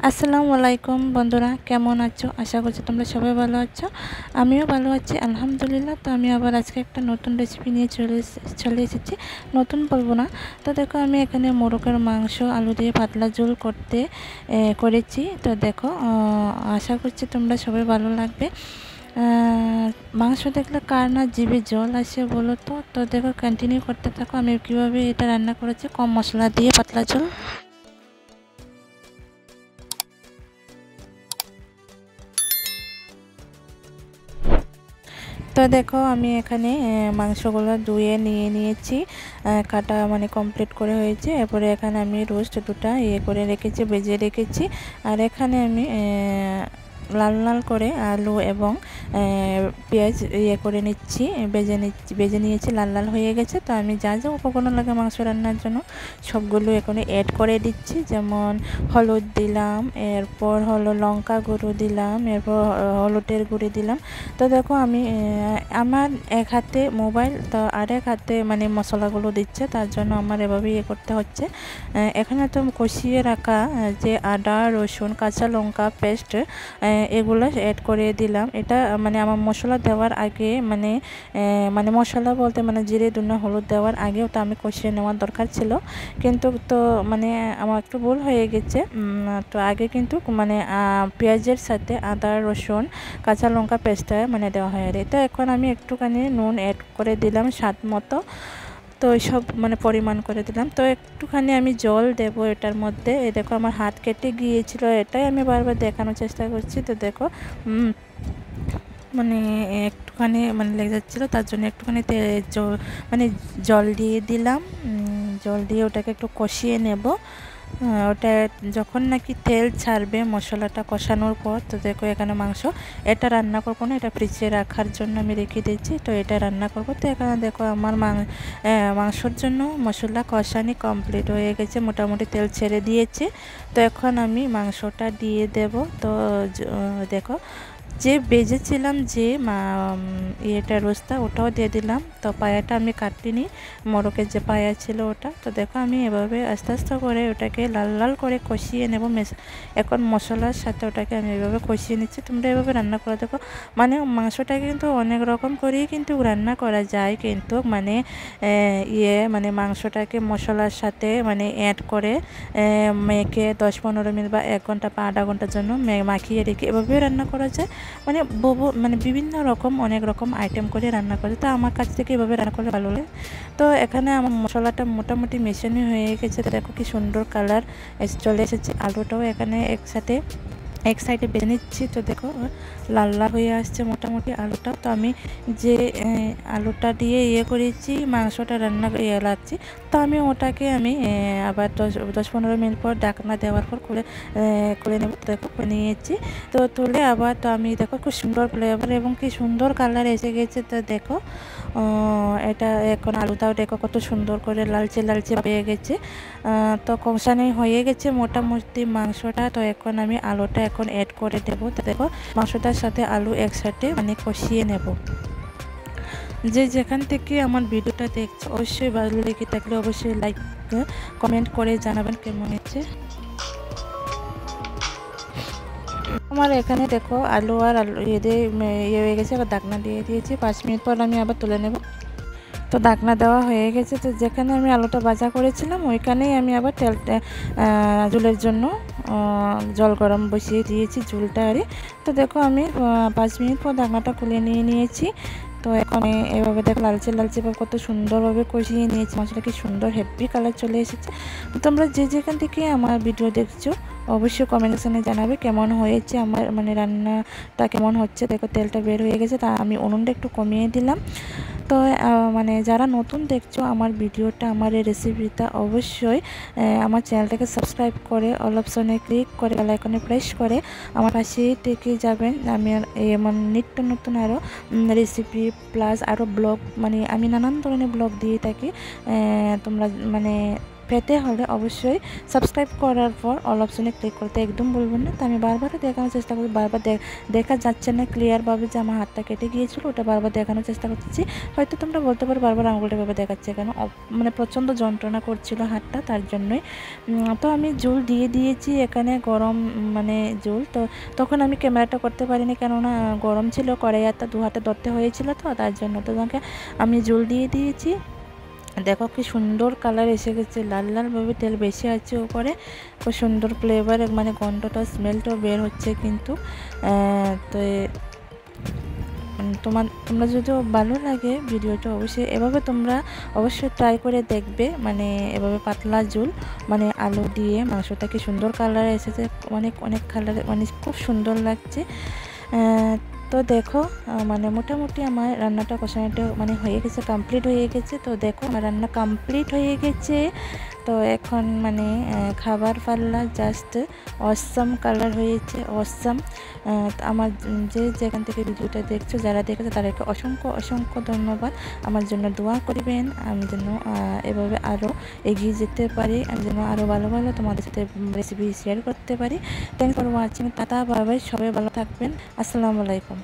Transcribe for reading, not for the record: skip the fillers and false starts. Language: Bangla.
আসসালামু আলাইকুম বন্ধুরা, কেমন আছো? আশা করছি তোমরা সবাই ভালো আছো। আমিও ভালো আছি আলহামদুলিল্লাহ। তো আমি আবার আজকে একটা নতুন রেসিপি নিয়ে চলে এসেছি। নতুন বলবো না। তো দেখো, আমি এখানে মোরগের মাংস আলু দিয়ে পাতলা ঝোল করেছি। তো দেখো, আশা করছি তোমরা সবাই ভালো লাগবে। মাংস দেখলে কার না জিভে জল আসে বলো তো? তো দেখো, কন্টিনিউ করতে থাকো আমি কীভাবে এটা রান্না করেছি কম মশলা দিয়ে পাতলা ঝোল। তো দেখো, আমি এখানে মাংসগুলো ধুয়ে নিয়েছি। কাটা মানে কমপ্লিট করে হয়েছে। এরপরে এখানে আমি রোস্ট দুটা করে রেখেছি, ভেজে রেখেছি। আর এখানে আমি লাল লাল করে আলু এবং পেঁয়াজ করে নিচ্ছি, ভেজে নিয়েছি, লাল লাল হয়ে গেছে। তো আমি যা যা উপকরণ লাগে মাংস রান্নার জন্য সবগুলো এখানে অ্যাড করে দিচ্ছি। যেমন হলুদ দিলাম, এরপর হলো লঙ্কা গুঁড়ো দিলাম, এরপর হলুদের গুঁড়ি দিলাম। তো দেখো, আমি আমার এক হাতে মোবাইল, তো আরেক হাতে মানে মশলাগুলো দিচ্ছে, তার জন্য আমার এভাবে করতে হচ্ছে। এখানে তো কষিয়ে রাখা যে আদা রসুন কাঁচা লঙ্কা পেস্ট এগুলো অ্যাড করে দিলাম। এটা মানে আমার মশলা দেওয়ার আগে মানে মশলা বলতে মানে জিরে ধনে হলুদ দেওয়ার আগেও তো আমি কষিয়ে নেওয়ার দরকার ছিল, কিন্তু তো মানে আমার একটু ভুল হয়ে গেছে। তো আগে কিন্তু মানে পেঁয়াজের সাথে আদা রসুন কাঁচা লঙ্কা পেস্টটা মানে দেওয়া হয়। আর তো এখন আমি একটুখানি নুন অ্যাড করে দিলাম স্বাদ মতো। তো সব মানে পরিমাণ করে দিলাম। তো একটুখানি আমি জল দেব এটার মধ্যে। দেখো, আমার হাত কেটে গিয়েছিল, এটাই আমি বারবার দেখানোর চেষ্টা করছি। তো দেখো, মানে একটুখানি মানে লেগে যাচ্ছিলো, তার জন্য একটুখানি মানে জল দিয়ে দিলাম। জল দিয়ে ওটাকে একটু কষিয়ে নেব। ওটা যখন নাকি তেল ছাড়বে মশলাটা কষানোর পর, তো দেখো এখানে মাংস এটা রান্না করবো না, এটা ফ্রিজে রাখার জন্য আমি রেখে দিচ্ছি। তো এটা রান্না করবো। তো এখানে দেখো আমার মাংসর জন্য মশলা কষানি কমপ্লিট হয়ে গেছে, মোটামুটি তেল ছেড়ে দিয়েছে। তো এখন আমি মাংসটা দিয়ে দেব। তো দেখো, যে বেজেছিলাম যে ইয়েটা রোস্তা, ওটাও দিয়ে দিলাম। তো পায়াটা আমি কাটিনি, মোরগের যে পায়া ছিল ওটা। তো দেখো, আমি এভাবে আস্তে আস্তে করে ওটাকে লাল লাল করে কষিয়ে নেব। এখন মশলার সাথে ওটাকে আমি এভাবে কষিয়ে নিচ্ছি। তোমরা এভাবে রান্না করে দেখো। মানে মাংসটাকে কিন্তু অনেক রকম করেই কিন্তু রান্না করা যায়, কিন্তু মানে মানে মাংসটাকে মশলার সাথে মানে অ্যাড করে মেখে 10-15 মিনিট বা 1 ঘন্টা বা আধা ঘন্টার জন্য মাখিয়ে রেখে এভাবেও রান্না করা যায়। মানে বিভিন্ন রকম অনেক রকম আইটেম করে রান্না করে। তো আমার কাছ থেকে এভাবে রান্না করলে ভালো লাগে। তো এখানে আমার মশলাটা মোটামুটি মেশানো হয়ে গেছে। দেখো কি সুন্দর কালার চলে এসেছে। আলুটাও এখানে একসাথে এক সাইডে বেছে নিচ্ছি। তো দেখো লাল লাল হয়ে আসছে মোটামুটি আলুটা। তো আমি যে আলুটা দিয়ে করেছি মাংসটা রান্না লাগছি। তো আমি ওটাকে আবার 10-15 মিনিট পর ঢাকনা দেওয়ার পর করে নেব। দেখো নিয়েছি। তো তুলে আবার তো আমি দেখো খুব সুন্দর ফ্লেভার এবং কি সুন্দর কালার এসে গেছে। তো দেখো, এটা এখন আলুটাও দেখো কত সুন্দর করে লালচে লালচে পেয়ে গেছে। তো কষানো হয়ে গেছে মোটামুটি মাংসটা। তো এখন আমি আলুটা এখন অ্যাড করে দেবো। তো দেখো, মাংসটার সাথে আলু একসাথে মানে কষিয়ে নেব। যে যেখান থেকে আমার ভিডিওটা দেখছো অবশ্যই ভালো লেগে থাকলে অবশ্যই লাইক কমেন্ট করে জানাবেন কেমন হয়েছে। আমার এখানে দেখো আলু আর হয়ে গেছে। আবার ঢাকনা দিয়ে দিয়েছি। 5 মিনিট পর আমি আবার তুলে নেব। তো ঢাকনা দেওয়া হয়ে গেছে। তো যেখানে আমি আলুটা ভাজা করেছিলাম ওইখানেই আমি আবার তেলটা ঝোলের জন্য জল গরম বসিয়ে দিয়েছি, ঝোলটা আরে। তো দেখো, আমি 5 মিনিট পর ঢাকনাটা খুলে নিয়েছি। তো এখন এভাবে দেখো লালচে লালচে কত সুন্দরভাবে কষিয়ে নিয়েছি। মশলা কি সুন্দর হেভি কালার চলে এসেছে। তোমরা যে যেখান থেকে আমার ভিডিও দেখছো অবশ্যই কমেন্ট সেকশনে জানাবে কেমন হয়েছে, আমার মানে রান্নাটা কেমন হচ্ছে। দেখো তেলটা বের হয়ে গেছে। তা আমি উনুনটা একটু কমিয়ে দিলাম। তো মানে যারা নতুন দেখছো আমার ভিডিওটা, আমার এই রেসিপিটা, অবশ্যই আমার চ্যানেলটাকে সাবস্ক্রাইব করে অল অপশনে ক্লিক করে বেল আইকনে প্রেস করে আমার পাশেই থেকে যাবেন। আমি এমন নিত্য নতুন আরও রেসিপি প্লাস আরও ব্লগ মানে আমি নানান ধরনের ব্লগ দিয়ে থাকি। তোমরা মানে পেতে হলে অবশ্যই সাবস্ক্রাইব করার পর অল অপশনে ক্লিক করতে একদম ভুলবেন না। তো আমি বারবারও দেখানোর চেষ্টা করছি, বারবার দেখা যাচ্ছে না ক্লিয়ারভাবে যে আমার হাতটা কেটে গিয়েছিলো, ওটা বারবার দেখানোর চেষ্টা করতেছি। হয়তো তোমরা বলতে পারো বারবার আঙুলটা ভাবে দেখাচ্ছে কেন, মানে প্রচণ্ড যন্ত্রণা করছিল হাতটা, তার জন্যই। তো আমি ঝোল দিয়ে দিয়েছি এখানে, গরম মানে ঝোল। তো তখন আমি ক্যামেরাটা করতে পারিনি, কেননা গরম ছিল, কড়াইয়াটা দু হাতে ধরতে হয়েছিল, তো তার জন্য। তো তোমাকে আমি ঝোল দিয়ে দিয়েছি। দেখো কি সুন্দর কালার এসে গেছে, লাল লালভাবে তেল বেশি আছে উপরে, খুব সুন্দর ফ্লেভার, মানে গন্ধটা স্মেলটাও বের হচ্ছে কিন্তু। তো তোমরা যদি ভালো লাগে ভিডিওটা অবশ্যই এভাবে তোমরা অবশ্যই ট্রাই করে দেখবে, মানে এভাবে পাতলা ঝোল, মানে আলু দিয়ে মাংসটা কি সুন্দর কালার এসেছে, অনেক কালার, মানে খুব সুন্দর লাগছে। তো দেখো মানে মোটামুটি আমার রান্নাটা কষানোটা মানে হয়ে গেছে, কমপ্লিট হয়ে গেছে। তো দেখো আমার রান্না কমপ্লিট হয়ে গেছে। তো এখন মানে খাবার পাল্লা, জাস্ট অসাম কালার হয়েছে, অসাম। আমার যেখান থেকে ভিডিওটা দেখছো, যারা দেখেছো তাদেরকে অসংখ্য ধন্যবাদ। আমার জন্য দোয়া করবেন, আমি যেন এভাবে আরও এগিয়ে যেতে পারি, আমি যেন আরও ভালো তোমাদের সাথে রেসিপি শেয়ার করতে পারি। Thanks for watching, tata bye bye, সবাই ভালো থাকবেন, আসসালামু আলাইকুম।